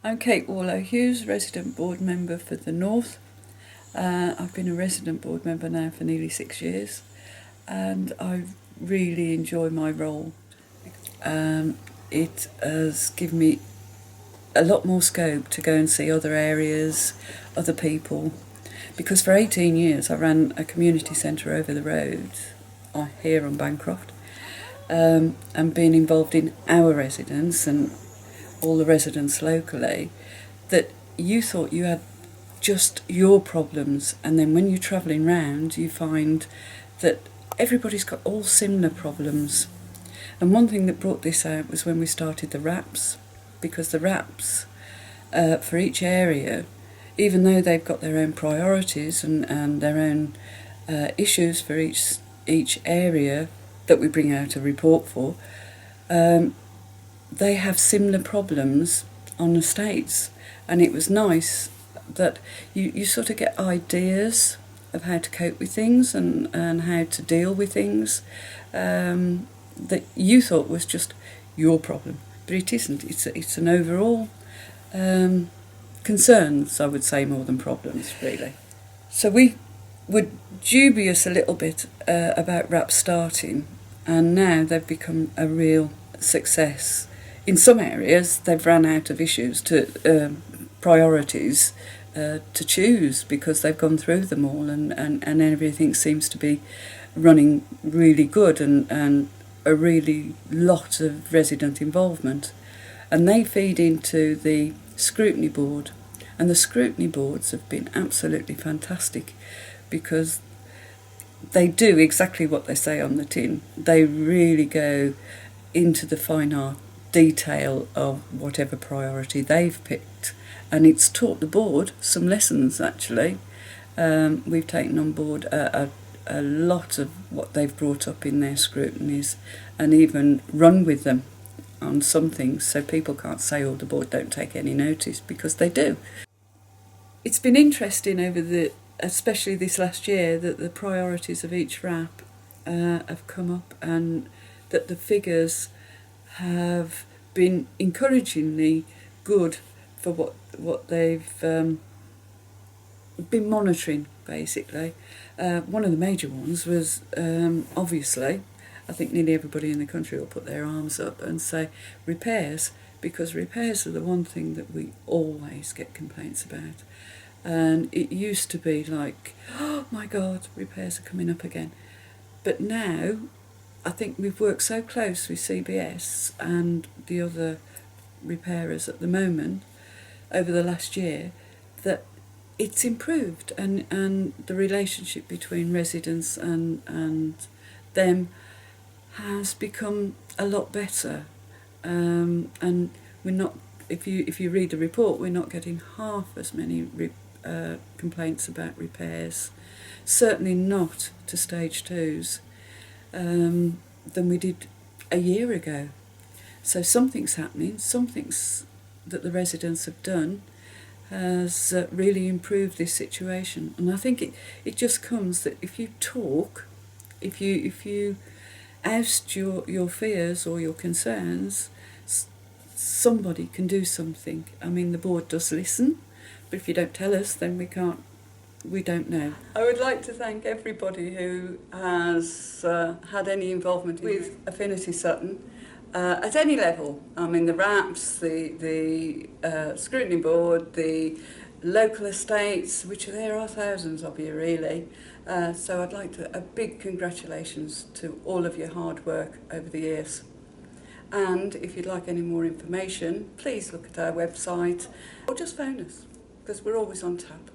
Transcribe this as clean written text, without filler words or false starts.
I'm Kate Warlow-Hughes, resident board member for the North. I've been a resident board member now for nearly 6 years, and I really enjoy my role. It has given me a lot more scope to go and see other areas, other people, because for 18 years I ran a community centre over the road here on Bancroft, and being involved in our residents and all the residents locally, that you thought you had just your problems, and then when you're travelling round you find that everybody's got all similar problems. And one thing that brought this out was when we started the RAPs, because the RAPs for each area, even though they've got their own priorities and their own issues for each area that we bring out a report for, they have similar problems on estates. And it was nice that you sort of get ideas of how to cope with things and how to deal with things that you thought was just your problem. But it isn't. It's an overall concerns, I would say, more than problems, really. So we were dubious a little bit about RAP starting, and now they've become a real success. In some areas, they've run out of issues to priorities to choose, because they've gone through them all, and everything seems to be running really good, and a really lot of resident involvement. And they feed into the scrutiny board, and the scrutiny boards have been absolutely fantastic, because they do exactly what they say on the tin. They really go into the fine art detail of whatever priority they've picked, and it's taught the board some lessons, actually. We've taken on board a lot of what they've brought up in their scrutinies, and even run with them on some things, so people can't say, oh, the board don't take any notice, because they do. It's been interesting especially this last year, that the priorities of each RAP have come up, and that the figures have been encouragingly good for what they've been monitoring, basically. One of the major ones was, obviously, I think nearly everybody in the country will put their arms up and say repairs, because repairs are the one thing that we always get complaints about. And it used to be like, oh my God, repairs are coming up again. But now, I think we've worked so close with CBS and the other repairers at the moment over the last year, that it's improved, and the relationship between residents and them has become a lot better. And we're not, if you read the report, we're not getting half as many complaints about repairs, certainly not to stage 2s, than we did a year ago. So something's happening, something's that the residents have done has really improved this situation. And I think it just comes that if you talk, if you oust your fears or your concerns, somebody can do something. I mean, the board does listen, but if you don't tell us, then we don't know. I would like to thank everybody who has had any involvement with Affinity Sutton at any level. I mean, the RAPs, the scrutiny board, the local estates, which there are thousands of you, really. So I'd like a big congratulations to all of your hard work over the years. And if you'd like any more information, please look at our website or just phone us, because we're always on tap.